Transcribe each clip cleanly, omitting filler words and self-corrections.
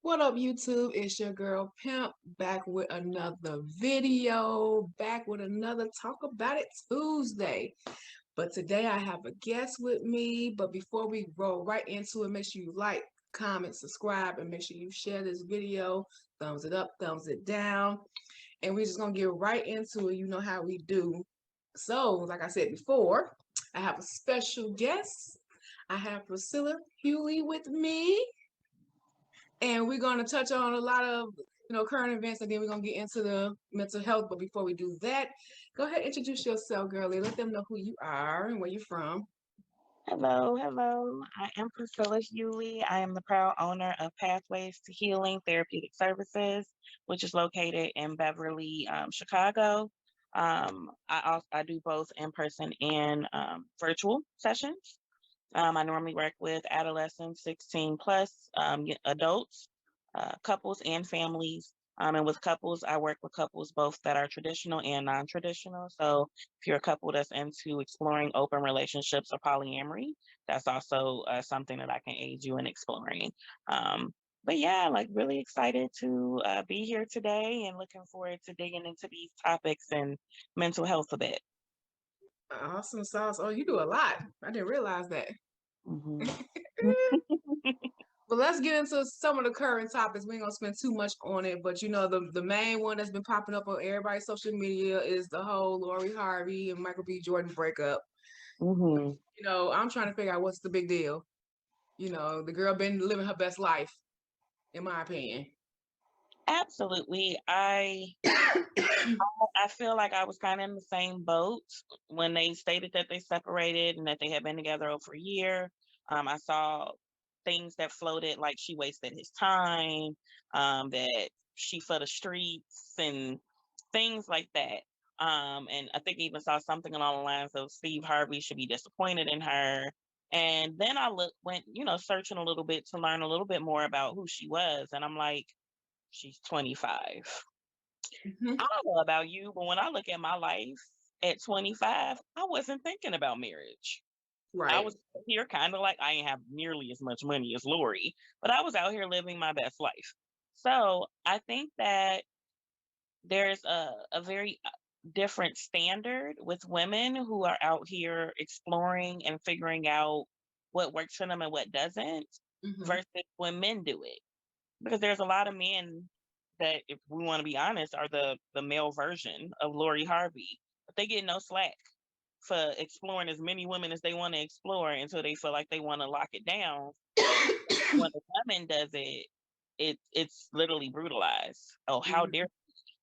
What up, YouTube? It's your girl Pimp back with another video, back with another Talk About It Tuesday. But today I have a guest with me. But before we roll right into it, make sure you like, comment, subscribe, and make sure you share this video. Thumbs it up, thumbs it down. And we're just going to get right into it. You know how we do. So, like I said before, I have a special guest. I have Priscilla Huley with me. And we're going to touch on a lot of current events, and then we're going to get into the mental health. But before we do that, go ahead, introduce yourself, girlie. Let them know who you are and where you're from. Hello. I am Priscilla Huley. I am the proud owner of Pathways to Healing Therapeutic Services, which is located in Beverly, Chicago. I do both in-person and virtual sessions. I normally work with adolescents, 16 plus, adults, couples and families. And with couples, I work with couples both that are traditional and non-traditional. So if you're a couple that's into exploring open relationships or polyamory, that's also something that I can aid you in exploring. But yeah, like really excited to be here today and looking forward to digging into these topics and mental health a bit. Awesome sauce. Oh, you do a lot. I didn't realize that. Mhm. But let's get into some of the current topics. We ain't gonna spend too much on it, but the main one that's been popping up on everybody's social media is the whole Lori Harvey and Michael B. Jordan breakup. Mhm. I'm trying to figure out what's the big deal. The girl been living her best life, in my opinion. Absolutely. I feel like I was kind of in the same boat when they stated that they separated and that they had been together over a year. I saw things that floated like she wasted his time, that she for the streets and things like that. And I think I even saw something along the lines of Steve Harvey should be disappointed in her. And then went, searching a little bit to learn a little bit more about who she was. And I'm like, she's 25. Mm-hmm. I don't know about you, but when I look at my life at 25, I wasn't thinking about marriage. I Right. was here kind of like I ain't have nearly as much money as Lori, but I was out here living my best life. So I think that there's a very different standard with women who are out here exploring and figuring out what works for them and what doesn't Mm-hmm. versus when men do it. Because there's a lot of men that, if we want to be honest, are the male version of Lori Harvey, but they get no slack for exploring as many women as they want to explore until they feel like they want to lock it down. When a woman does it, it's literally brutalized. Oh, how dare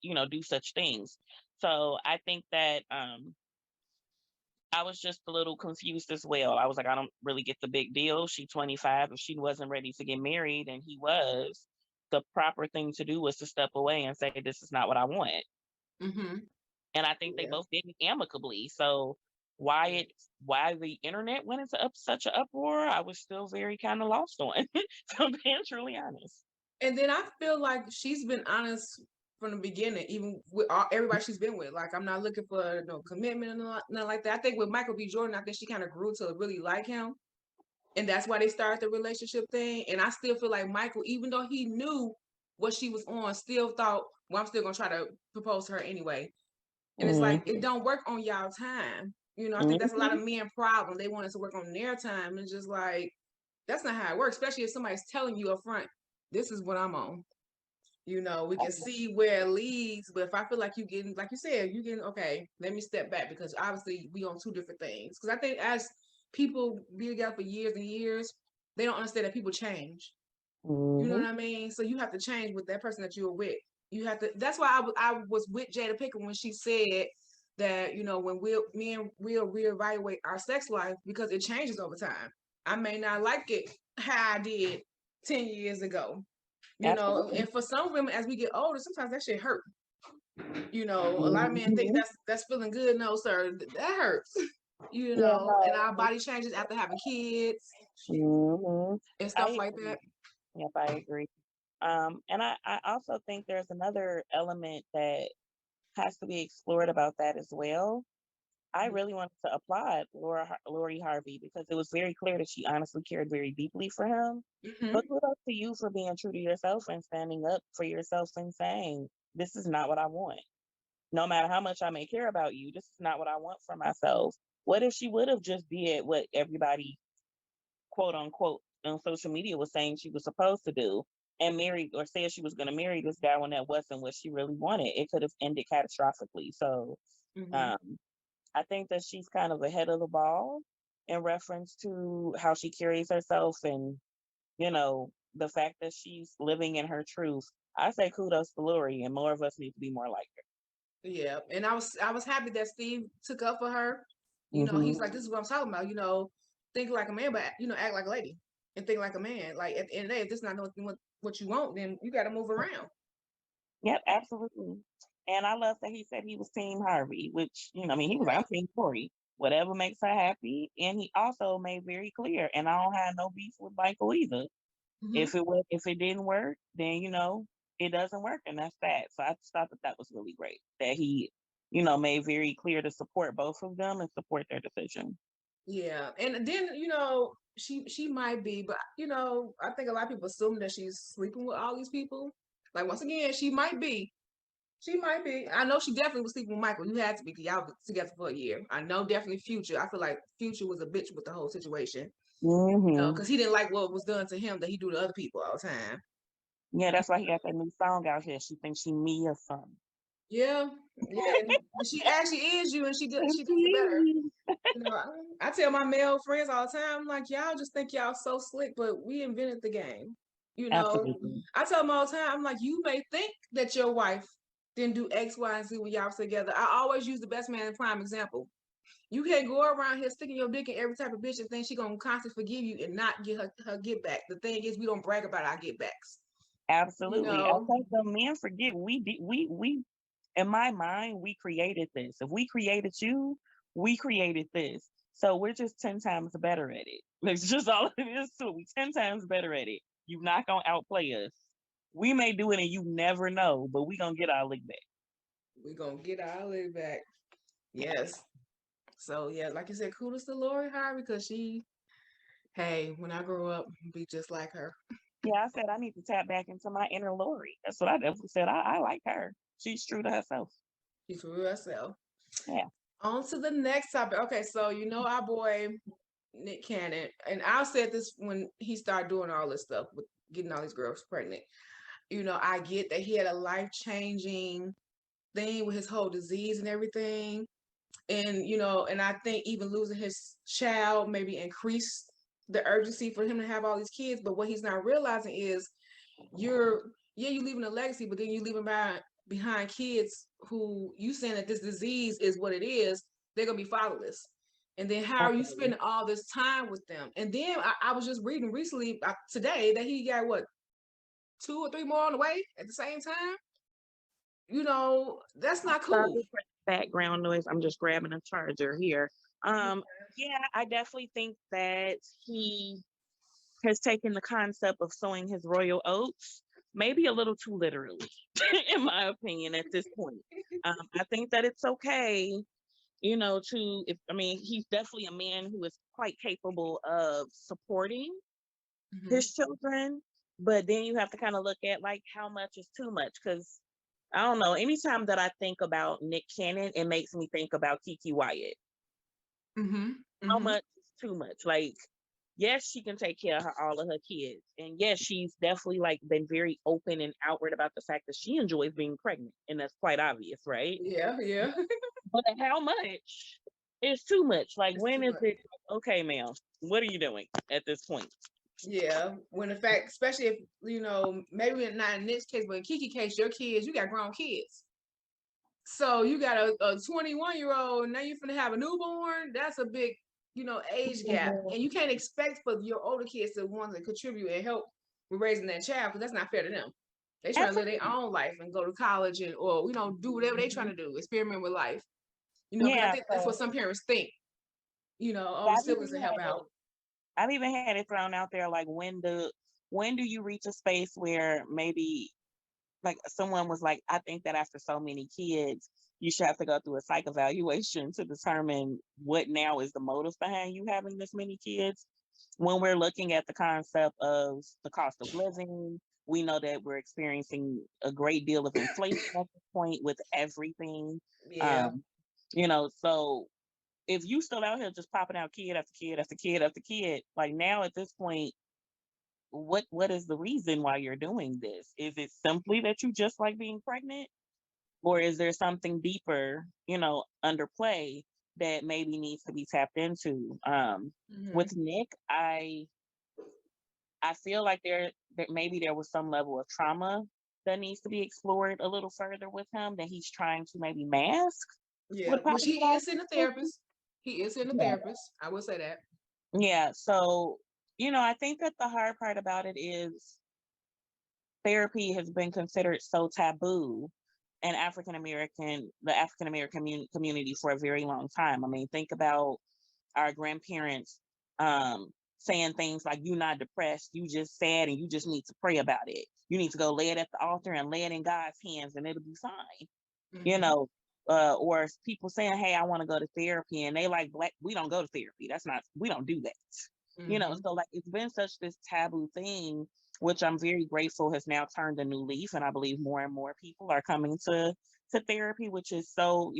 do such things? So I think that I was just a little confused as well. I was like, I don't really get the big deal. She's 25. If she wasn't ready to get married and he was, the proper thing to do was to step away and say, this is not what I want. Mm-hmm. And I think they Yeah. both did it amicably. So why the internet went into such an uproar, I was still very kind of lost on. So being truly honest. And then I feel like she's been honest from the beginning, even with everybody she's been with. Like, I'm not looking for no commitment and nothing like that. I think with Michael B. Jordan, I think she kind of grew to really like him. And that's why they started the relationship thing. And I still feel like Michael, even though he knew what she was on, still thought, well, I'm still gonna try to propose to her anyway. And it's like it Mm-hmm. don't work on y'all time. I think that's a lot Mm-hmm. of men problem. They want us to work on their time, and just like that's not how it works. Especially if somebody's telling you up front, this is what I'm on. We can see where it leads, but if I feel like you getting, like you said, you getting okay, let me step back because obviously we on two different things. Because I think as people be together for years and years, they don't understand that people change. You know Mm-hmm. what I mean? So you have to change with that person that you were with. You have to. That's why I was with Jada Pinkett when she said that when we'll reevaluate our sex life because it changes over time. I may not like it how I did 10 years ago. Absolutely. And for some women, as we get older, sometimes that shit hurt. A lot of men think Mm-hmm. that's feeling good. No, sir, that hurts. Yeah, And no. our body changes after having kids Mm-hmm. and stuff I like agree. that. Yep, I agree. And I also think there's another element that has to be explored about that as well. I really wanted to applaud Lori Harvey because it was very clear that she honestly cared very deeply for him. But Mm-hmm. kudos to you for being true to yourself and standing up for yourself and saying, this is not what I want. No matter how much I may care about you, this is not what I want for myself. What if she would have just did what everybody, quote unquote, on social media was saying she was supposed to do and married or said she was going to marry this guy when that wasn't what she really wanted? It could have ended catastrophically. So, Mm-hmm. um, I think that she's kind of ahead of the ball in reference to how she carries herself and, the fact that she's living in her truth. I say kudos to Lori, and more of us need to be more like Yeah, and I was happy that Steve took up for her. her. He's like, this is what I'm talking about. Think like a man, but act like a lady and think like a man. Like at the end of the day, if this is not what you want, then you got to move around. Yep, absolutely. And I love that he said he was Team Harvey, which, I mean, he was like, I'm Team Corey. Whatever makes her happy. And he also made very clear, and I don't have no beef with Michael either. Hmm. If it didn't work, then it doesn't work, and that's that. So I just thought that was really great that he, made very clear to support both of them and support their decision. Yeah, and then she might be, but I think a lot of people assume that she's sleeping with all these people. Like once again, she might be. She might be. I know she definitely was sleeping with Michael. You had to be because y'all was together for a year. I know definitely Future. I feel like Future was a bitch with the whole situation. Hmm. Because he didn't like what was done to him that he do to other people all the time. Yeah, that's why he got that new song out here. She thinks she me or something. Yeah, yeah, and she actually is you, and she doing it better. Mhm. I tell my male friends all the time, I'm like, y'all just think y'all so slick, but we invented the game. You know, Absolutely. I tell them all the time, I'm like, you may think that your wife didn't do X, Y, and Z when y'all was together. I always use the best man in prime example. You can't go around here sticking your dick in every type of bitch and think she gonna constantly forgive you and not get her get back. The thing is, we don't brag about our get backs. You Absolutely. I know, think the men forget we in my mind, we created this. If we created you, we created this. So we're just 10 times better at it. That's just all it is. So we 10 times better at it. You're not gonna outplay us. We may do it and you never know, but we gonna get our lick back. we gonna get our lick back. Yes. So yeah, like you said, kudos to Lori Harvey because hey, when I grow up, be just like her. Yeah, I said I need to tap back into my inner Lori. That's what I definitely said. I like her. She's true to herself. She's for herself. Yeah. On to the next topic. Okay, so our boy Nick Cannon, and I said this when he started doing all this stuff with getting all these girls pregnant. I get that he had a life-changing thing with his whole disease and everything. And I think even losing his child maybe increased the urgency for him to have all these kids. But what he's not realizing is you're leaving a legacy, but then you leaving behind kids who you saying that this disease is what it is, they're gonna be fatherless. And then how are you Absolutely. spending all this time with them? And then I was just reading recently today that he got what 2 or 3 more on the way at the same time. That's not cool. Sorry for the background noise. I'm just grabbing a charger here. Um, yeah, I definitely think that he has taken the concept of sowing his royal oats maybe a little too literally, in my opinion, at this point. I think that it's okay, he's definitely a man who is quite capable of supporting Hmm. his children, but then you have to kind of look at like how much is too much because I don't know. Anytime that I think about Nick Cannon, it makes me think about Kiki Wyatt. Hmm. How Hmm. much is too much? Like, yes, she can take care of all of her kids, and yes, she's definitely like been very open and outward about the fact that she enjoys being pregnant, and that's quite obvious, right? Yeah, yeah. But how much is too much? Like, It's when too is much. it okay, ma'am? What are you doing at this point? Yeah, when in fact, especially if maybe not in this case, but in Kiki case, your kids, you got grown kids. So you got a 21-year-old, now you're gonna have a newborn. That's a big, age gap, and you can't expect for your older kids to want to contribute and help with raising that child because that's not fair to them. They trying to live their Absolutely. own life and go to college and or do whatever they trying to do, experiment with life. Because I Yeah. think that's what So some parents think. Oh, the I've siblings even will help had out. it. I've even had it thrown out there like when do you reach a space where maybe like someone was like, I think that after so many kids, you should have to go through a psych evaluation to determine what now is the motive behind you having this many kids. When we're looking at the concept of the cost of living, we know that we're experiencing a great deal of inflation at this point with everything. Yeah. Um, so if you still out here just popping out kid after kid after kid after kid, like now at this point, what is the reason why you're doing this? Is it simply that you just like being pregnant? Or is there something deeper, under play that maybe needs to be tapped into? Hmm. With Nick, I feel like that maybe there was some level of trauma that needs to be explored a little further with him that he's trying to maybe mask Yeah, with which popping it he out. is in a therapist. He is in a Yeah. therapist. I will say that. Yeah. So, I think that the hard part about it is therapy has been considered so taboo in the African American community for a very long time. I mean, think about our grandparents saying things like, "You're not depressed, you just sad, and you just need to pray about it. You need to go lay it at the altar and lay it in God's hands, and it'll be fine." You Hmm. know, or people saying, "Hey, I want to go to therapy," and they like, "Black, we don't go to therapy. We don't do that." Hmm. So like it's been such this taboo thing, which I'm very grateful has now turned a new leaf, and I believe more and more people are coming to therapy, which is so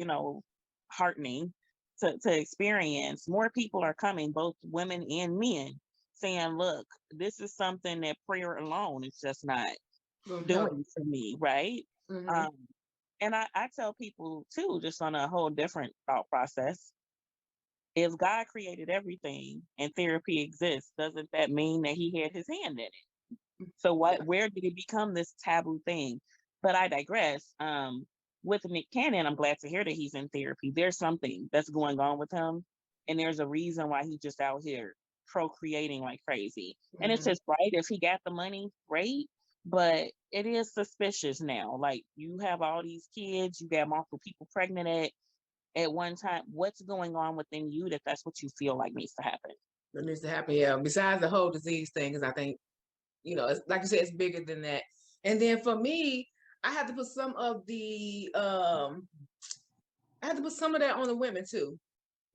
heartening to experience. More people are coming, both women and men, saying, "Look, this is something that prayer alone is just not Gonna help. doing for me, right?" Hmm. Um, and I tell people too, just on a whole different thought process, if God created everything and therapy exists, doesn't that mean that he had his hand in it? So Yeah. where did it become this taboo thing? But I digress. With Nick Cannon, I'm glad to hear that he's in therapy. There's something that's going on with him, and there's a reason why he's just out here procreating like crazy. And it's Hmm. just right. If he got the money, great. But it is suspicious now. Like you have all these kids, you got multiple people pregnant at one time. What's going on within you that's what you feel like needs to happen? That needs to happen. Yeah. Besides the whole disease thing, because I think it's like you said, it's bigger than that. And then for me, I had to put some of the I had to put some of that on the women too.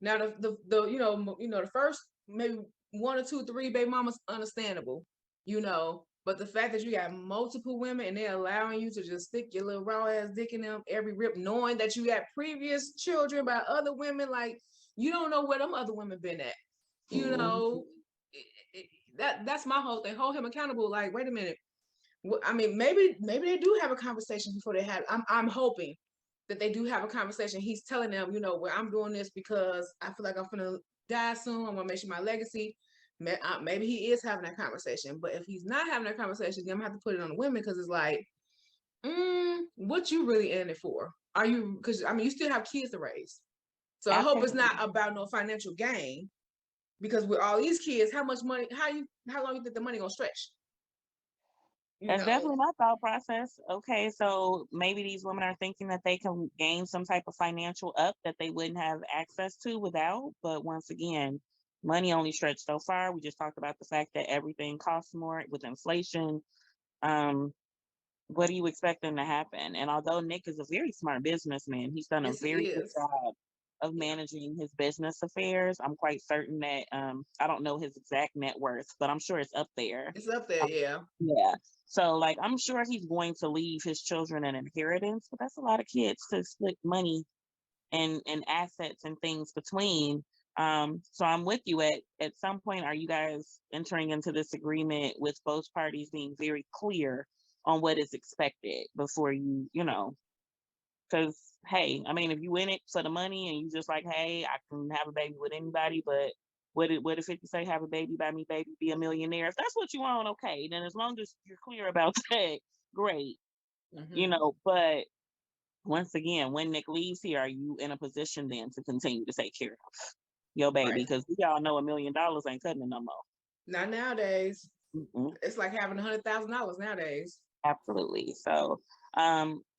Now the the first maybe one or two, three baby mamas understandable, but the fact that you got multiple women and they're allowing you to just stick your little raw ass dick in them every rip, knowing that you got previous children by other women, like you don't know where them other women been at, you Mhm. know. it, that's my whole thing. Hold him accountable. Like, wait a minute. I mean, maybe they do have a conversation before they have. I'm hoping that they do have a conversation. He's telling them, where I'm doing this because I feel like I'm gonna die soon. I want to make sure my legacy. Maybe he is having that conversation, but if he's not having that conversation, then I'm gonna have to put it on the women because it's like, what you really in it for? Are you? Because I mean, you still have kids to raise, so I hope it's Absolutely. not about no financial gain. Because with all these kids, how much money? How long you think the money gonna stretch? You That's know. definitely my thought process. Okay, so maybe these women are thinking that they can gain some type of financial up that they wouldn't have access to without. But once again, money only stretches so far. We just talked about the fact that everything costs more with inflation. Um, what do you expect them to happen? And although Nick is a very smart businessman, he's done a Yes, very he good is. job of Yeah, managing his business affairs. I'm quite certain that I don't know his exact net worth, but I'm sure it's up there. it's up there. Um, Yeah. yeah. So like I'm sure he's going to leave his children an inheritance, but that's a lot of kids to split money and assets and things between. So I'm with you at some point, are you guys entering into this agreement with both parties being very clear on what is expected before because hey, I mean, if you in it for the money and you just like, hey, I can have a baby with anybody, but what if it say have a baby by me, baby, be a millionaire? If that's what you want, okay, then as long as you're clear about that, great. Hmm. But once again, when Nick leaves here, are you in a position then to continue to take care of your baby? Right. Because we all know $1 million ain't cutting it no more. Not nowadays. Mm-mm. It's like having $100,000 nowadays. Absolutely. So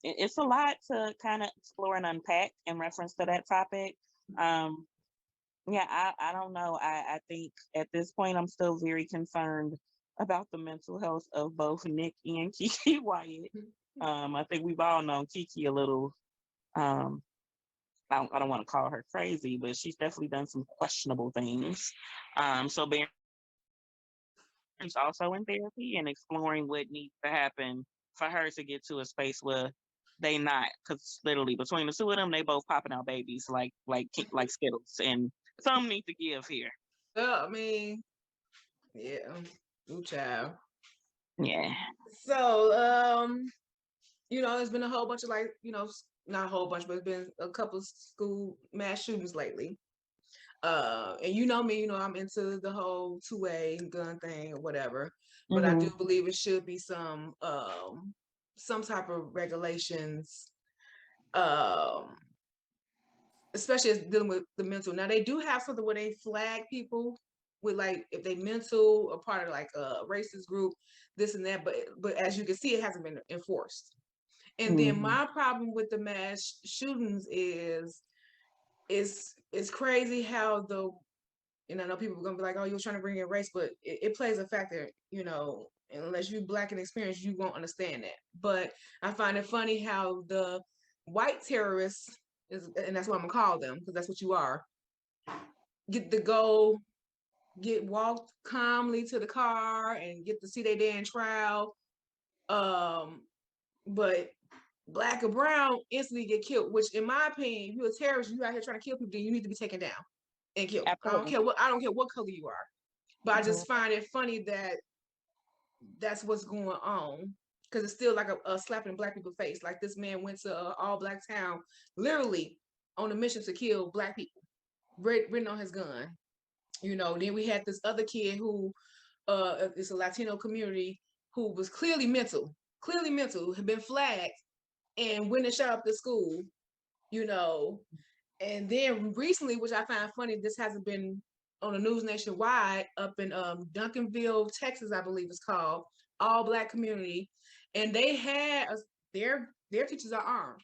it's a lot to kind of explore and unpack in reference to that topic. Um, yeah, I don't know. I think at this point I'm still very concerned about the mental health of both Nick and Kiki Wyatt. I think we've all known Kiki a little I don't want to call her crazy, but she's definitely done some questionable things. So Barry's also in therapy and exploring what needs to happen for her to get to a space where they not, because literally between the two of them, they both popping out babies like Skittles, and some need to give here. Well, I mean, yeah, ooh, child. Yeah. So, there's been a whole bunch of not a whole bunch, but it's been a couple of school mass shootings lately. And you know me, I'm into the whole 2A gun thing or whatever, but I do Hmm. believe it should be some type of regulations, um, especially as dealing with the mental. Now they do have something where they flag people with like if they mental or part of like a racist group, this and that, but as you can see, it hasn't been enforced. And then Hmm. my problem with the mass shootings is it's crazy how and I know people are gonna be like, oh, you're trying to bring in race, but it plays a factor, unless you're black and experienced, you won't understand that. But I find it funny how the white terrorists and that's what I'm gonna call them, because that's what you are, get walked calmly to the car and get to see their day in trial. Um, but black or brown instantly get killed, which in my opinion, if you're a terrorist, you out here trying to kill people, then you need to be taken down and killed. Absolutely. I don't care what color you are. But I Hmm. just find it funny that that's what's going on, because it's still like a slap in black people's face. Like this man went to an all black town, literally on a mission to kill black people, written on his gun. Then we had this other kid who it's a Latino community who was clearly mental, had been flagged and went and shot up the school, you know. And then recently, which I find funny, this hasn't been on the news nationwide, up in Duncanville, Texas, I believe it's called, all black community. And they had their teachers are armed.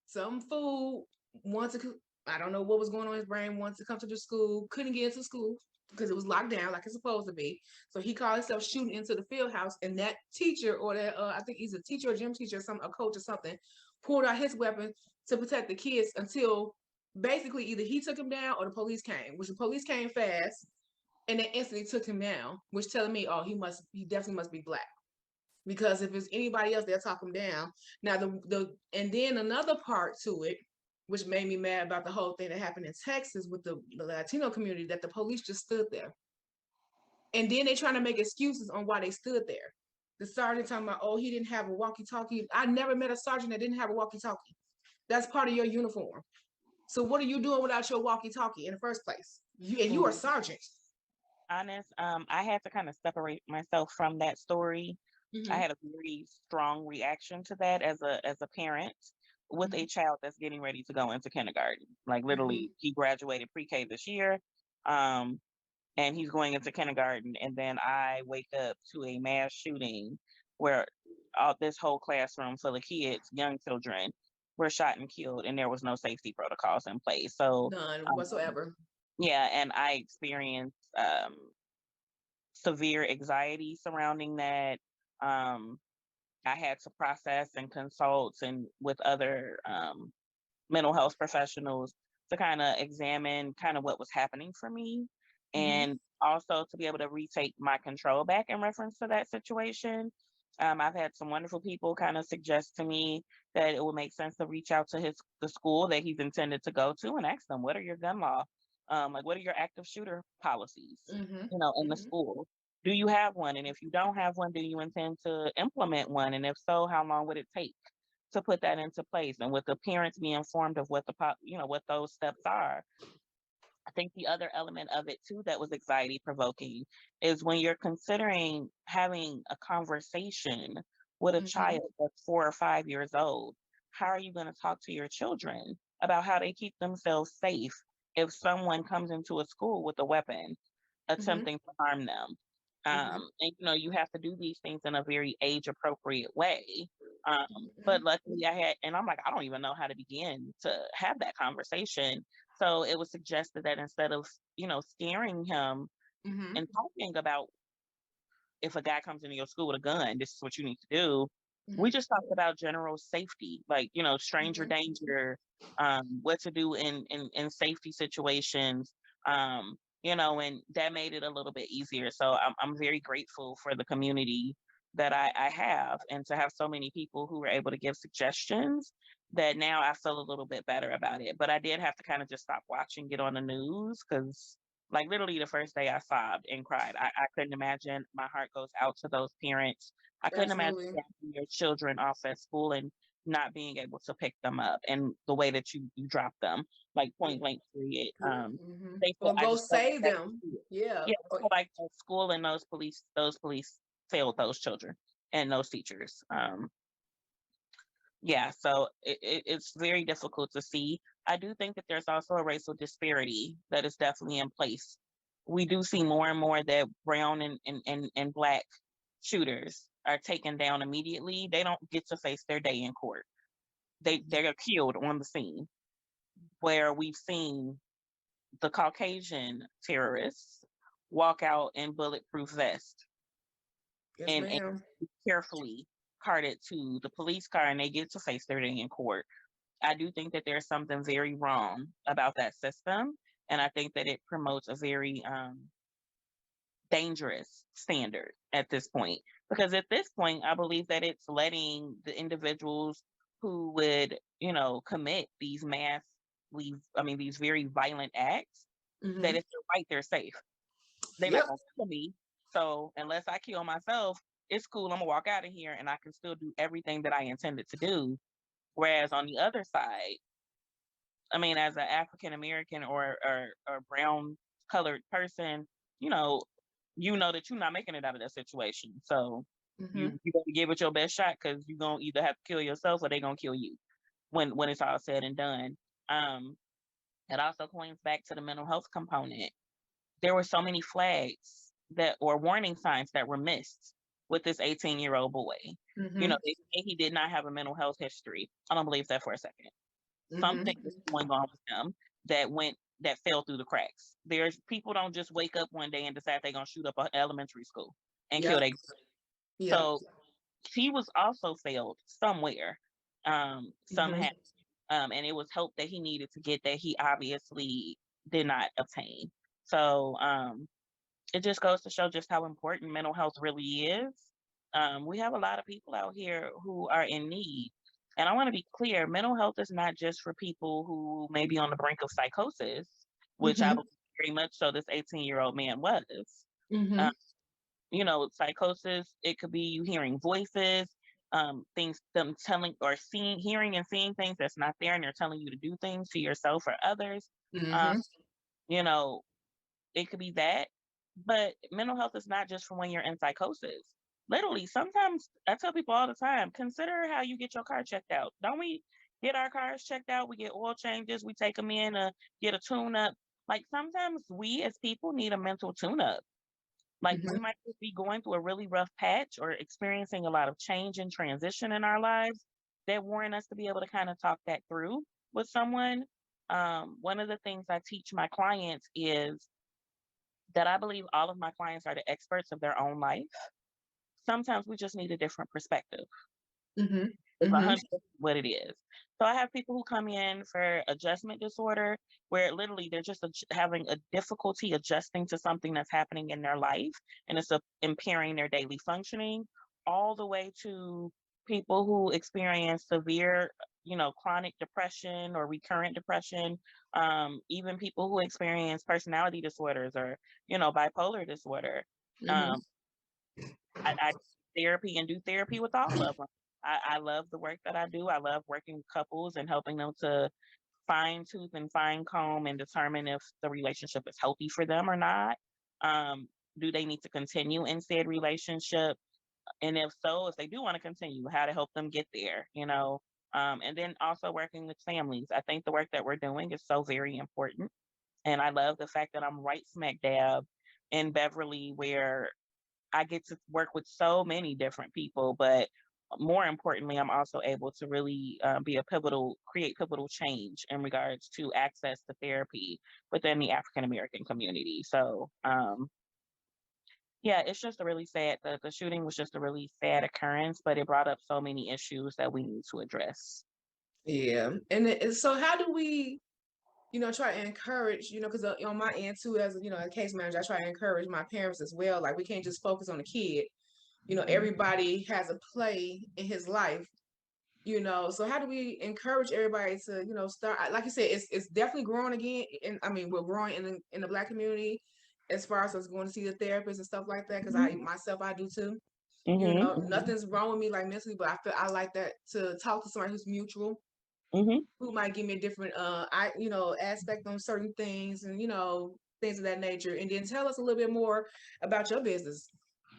Some fool wants to, I don't know what was going on in his brain, wants to come to the school, couldn't get into school because it was locked down like it's supposed to be. So he called himself shooting into the field house, and that teacher, or that I think he's a teacher or gym teacher, or a coach or something, pulled out his weapon to protect the kids until basically either he took him down or the police came, which the police came fast and they instantly took him down, which telling me, oh, he definitely must be black. Because if it's anybody else, they'll talk him down. Now and then another part to it, which made me mad about the whole thing that happened in Texas with the Latino community, that the police just stood there. And then they trying to make excuses on why they stood there. The sergeant talking about, oh, he didn't have a walkie-talkie. I never met a sergeant that didn't have a walkie-talkie. That's part of your uniform. So what are you doing without your walkie-talkie in the first place? You are a sergeant. Honest, I had to kind of separate myself from that story. I Mm-hmm. had a very strong reaction to that as a parent with a Mm-hmm. child that's getting ready to go into kindergarten. Like Mm-hmm. literally, he graduated pre-K this year, um, and he's going into kindergarten. And then I wake up to a mass shooting where this whole classroom full of kids, young children, were shot and killed, and there was no safety protocols in place. So, None um, whatsoever. yeah, and I experienced severe anxiety surrounding that. Um, I had to process and consult and with other mental health professionals to kind of examine kind of what was happening for me, Mm-hmm. and also to be able to retake my control back in reference to that situation. I've had some wonderful people kind of suggest to me that it would make sense to reach out to the school that he's intended to go to and ask them, what are your gun law? Like, what are your active shooter policies, Mm-hmm. in the Mm-hmm. school? Do you have one? And if you don't have one, do you intend to implement one? And if so, how long would it take to put that into place? And with the parents be informed of what what those steps are. I think the other element of it too that was anxiety provoking is when you're considering having a conversation with a Mm-hmm. child that's 4 or 5 years old. How are you going to talk to your children about how they keep themselves safe if someone comes into a school with a weapon Mm-hmm. attempting to harm them? Mm-hmm. And you have to do these things in a very age appropriate way. But Mm-hmm. luckily and I'm like, I don't even know how to begin to have that conversation. So it was suggested that instead of, scaring him Mm-hmm. and talking about if a guy comes into your school with a gun, this is what you need to do. We Mhm. just talked about general safety, like, stranger Mhm. danger, what to do in safety situations, and that made it a little bit easier. So I'm very grateful for the community that I have, and to have so many people who were able to give suggestions, that now I feel a little bit better about it. But I did have to kind of just stop watching it on the news, because like literally the first day I sobbed and cried. I couldn't imagine. My heart goes out to those parents. I couldn't imagine Absolutely. dropping your children off at school and not being able to pick them up, and the way that you drop them, like point Yeah. blank period. Mhm. They feel Or I go just felt save like them. Yeah. yeah, I feel like the school and those police failed those children and those teachers. Yeah, so it's very difficult to see. I do think that there's also a racial disparity that is definitely in place. We do see more and more that brown and black shooters are taken down immediately. They don't get to face their day in court. They are killed on the scene. Where we've seen the Caucasian terrorists walk out in bulletproof vests Yes, and ma'am. carefully carted to the police car, and they get to face their day in court. I do think that there's something very wrong about that system, and I think that it promotes a very dangerous standard at this point. Because at this point, I believe that it's letting the individuals who would, commit these very violent acts, that Mhm. if they're white, they're safe. They're not Yep. gonna kill me. So unless I kill myself, it's cool. I'm gonna walk out of here and I can still do everything that I intended to do. Whereas on the other side, as an African American or brown colored person, you know, that you're not making it out of that situation. So Mhm. you gotta give it your best shot, because you're gonna either have to kill yourself or they're gonna kill you when it's all said and done. Um, it also points back to the mental health component. There were so many flags that or warning signs that were missed with this 18-year-old boy. Mhm. They say he did not have a mental health history. I don't believe that for a second. Something is Mhm. going on with him that fell through the cracks. There's people don't just wake up one day and decide they're gonna shoot up an elementary school and kill Yep. they. Yep. So he was also failed somewhere, Mhm. somehow, and it was help that he needed to get that he obviously did not obtain. So it just goes to show just how important mental health really is. We have a lot of people out here who are in need. And I want to be clear, mental health is not just for people who may be on the brink of psychosis, which I Mhm. believe very much so this 18-year-old man was. Uh, Mhm. Psychosis, it could be you hearing voices, things, them telling or seeing, hearing and seeing things that's not there, and they're telling you to do things to yourself or others. Um, Mhm. you know, it could be that, but mental health is not just for when you're in psychosis. Literally, sometimes I tell people all the time, consider how you get your car checked out. Don't we get our cars checked out? We get oil changes, we take them in to get a tune up. Like sometimes we as people need a mental tune up. Like we Mhm. might just be going through a really rough patch or experiencing a lot of change and transition in our lives that warrant us to be able to kind of talk that through with someone. One of the things I teach my clients is that I believe all of my clients are the experts of their own life. Sometimes we just need a different perspective. Mhm. It's Mhm. 100% what it is. So I have people who come in for adjustment disorder, where literally they're just having a difficulty adjusting to something that's happening in their life, and it's impairing their daily functioning, all the way to people who experience severe, chronic depression or recurrent depression, even people who experience personality disorders or, bipolar disorder. Mhm. Um, I therapy and do therapy with all of them. I love the work that I do. I love working with couples and helping them to fine tooth and fine comb and determine if the relationship is healthy for them or not. Um, do they need to continue in said relationship? And if so, if they do want to continue, how to help them get there. And then also working with families. I think the work that we're doing is so very important. And I love the fact that I'm right smack dab in Beverly, where I get to work with so many different people, but more importantly, I'm also able to really create pivotal change in regards to access to therapy within the African American community. So Yeah, it's just a really sad the shooting was just a really sad occurrence, but it brought up so many issues that we need to address. Yeah. And so how do we, try to encourage, because on my end too, as a case manager, I try to encourage my parents as well. Like we can't just focus on the kid. Mhm. Everybody has a play in his life. So how do we encourage everybody to, start? Like you said, it's definitely growing again, and I mean we're growing in the Black community as far as us going to see the therapist and stuff like that. Because I Mhm. myself I do too. Mhm. Mhm. Nothing's wrong with me like mentally, but I feel I like that to talk to somebody who's mutual, Mhm. who might give me a different aspect on certain things, and things of that nature, and then tell us a little bit more about your business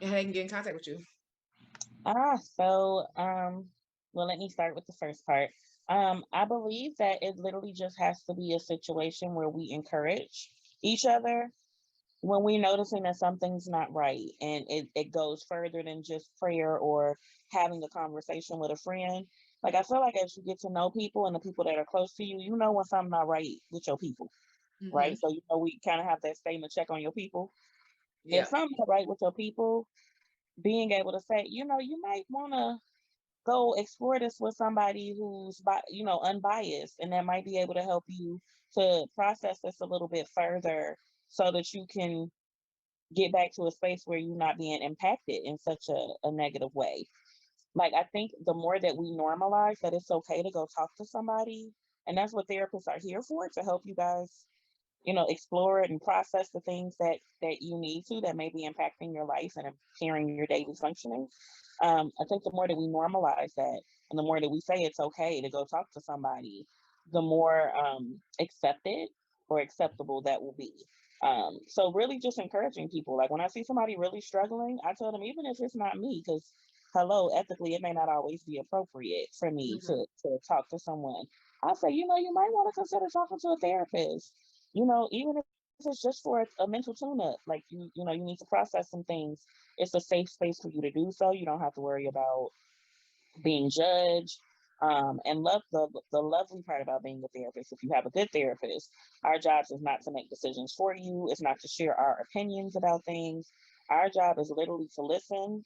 and how they can get in contact with you. So, well, let me start with the first part. I believe that it literally just has to be a situation where we encourage each other when we're noticing that something's not right, and it goes further than just prayer or having a conversation with a friend. Like, I feel like as you get to know people and the people that are close to you, you know when something not right with your people, Hmm. right? So, we kind of have that statement, check on your people. If Yeah. something's not right with your people, being able to say, you might want to go explore this with somebody who's unbiased, and that might be able to help you to process this a little bit further so that you can get back to a space where you're not being impacted in such a negative way. Like, I think the more that we normalize that it's okay to go talk to somebody, and that's what therapists are here for, to help you guys explore it and process the things that you need to, that may be impacting your life and impairing your daily functioning. I think the more that we normalize that, and the more that we say it's okay to go talk to somebody, the more accepted or acceptable that will be. So really just encouraging people. Like, when I see somebody really struggling, I tell them, even if it's not me, because hello, ethically, it may not always be appropriate for me Hmm. to talk to someone. I say, you might want to consider talking to a therapist, even if it's just for a mental tune-up. Like, you need to process some things. It's a safe space for you to do so. You don't have to worry about being judged. And love the lovely part about being a therapist. If you have a good therapist, our job is not to make decisions for you. It's not to share our opinions about things. Our job is literally to listen,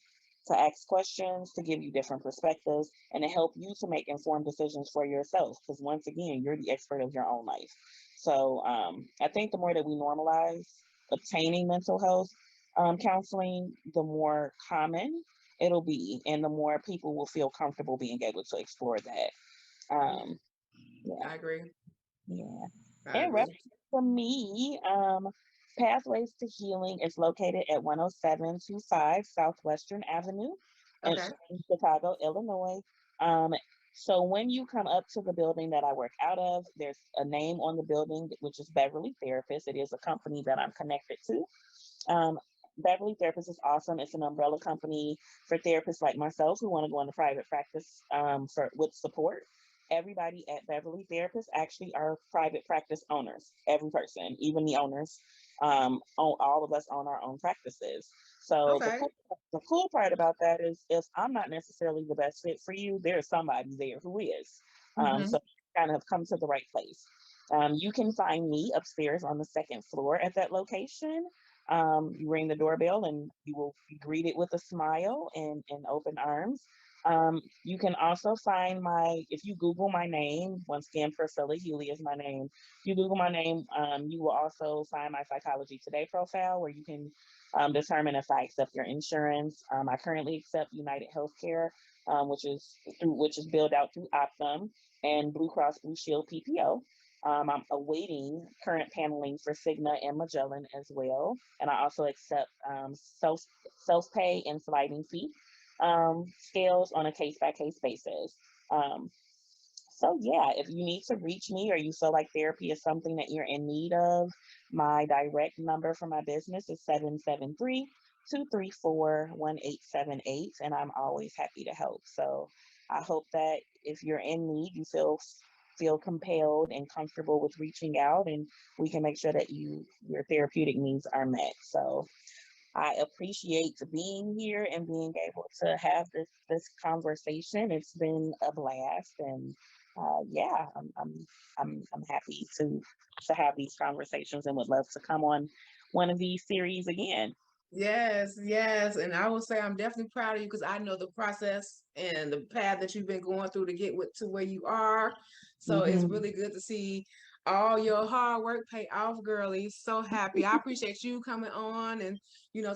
to ask questions, to give you different perspectives, and to help you to make informed decisions for yourself. Because once again, you're the expert of your own life. So I think the more that we normalize obtaining mental health counseling, the more common it'll be, and the more people will feel comfortable being able to explore that. Yeah, Um, yeah, I agree. yeah. I And agree. reference for me, Pathways to Healing is located at 10725 Southwestern Avenue Okay. in Chicago, Illinois. Um, so when you come up to the building that I work out of, there's a name on the building, which is Beverly Therapist. It is a company that I'm connected to. Um, Beverly Therapist is awesome. It's an umbrella company for therapists like myself who want to go into private practice with support. Everybody at Beverly Therapist actually are private practice owners. Every person, even the owners, all of us own our own practices. So Okay. the cool part about that is, if I'm not necessarily the best fit for you, there's somebody there who is. So Hmm. you kind of come to the right place. You can find me upstairs on the second floor at that location. You ring the doorbell and you will be greeted with a smile and open arms. You can also find if you Google my name, once again, Priscilla Huley is my name. If you Google my name, you will also find my Psychology Today profile, where you can determine if I accept your insurance. I currently accept United Healthcare, which is billed out through Optum, and Blue Cross Blue Shield PPO. I'm awaiting current paneling for Cigna and Magellan as well, and I also accept self pay and sliding fee scales on a case by case basis. Um, so yeah, if you need to reach me or you feel like therapy is something that you're in need of, my direct number for my business is 773-234-1878, and I'm always happy to help. So I hope that if you're in need, you feel compelled and comfortable with reaching out, and we can make sure that your therapeutic needs are met. So I appreciate being here and being able to have this conversation. It's been a blast, and yeah, I'm happy to have these conversations, and would love to come on one of these series again. Yes, yes. And I will say I'm definitely proud of you because I know the process and the path that you've been going through to get to where you are. So it's Hmm. really good to see all your hard work pay off, girlie. So happy. I appreciate you coming on and,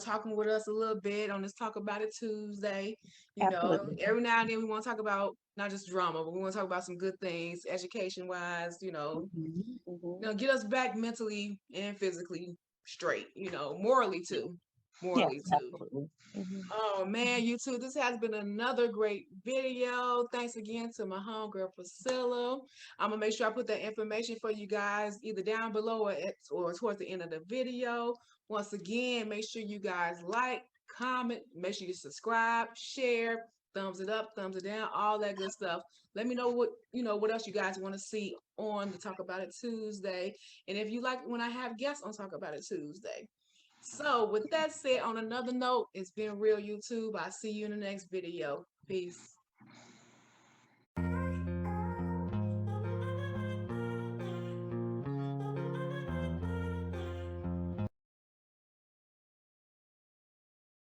talking with us a little bit on this Talk About It Tuesday. Absolutely. Every now and then we want to talk about not just drama, but we want to talk about some good things, education wise, Hmm. Hmm. get us back mentally and physically straight, morally too. Yes, Morally too. absolutely. Hmm. Oh man, you too. This has been another great video. Thanks again to my homegirl Priscilla. I'm gonna make sure I put that information for you guys either down below or towards the end of the video. Once again, make sure you guys like, comment, make sure you subscribe, share, thumbs it up, thumbs it down, all that good stuff. Let me know what else you guys want to see on the Talk About It Tuesday. And if you like when I have guests on Talk About It Tuesday. So with that said, on another note, it's been real YouTube. I'll see you in the next video. Peace.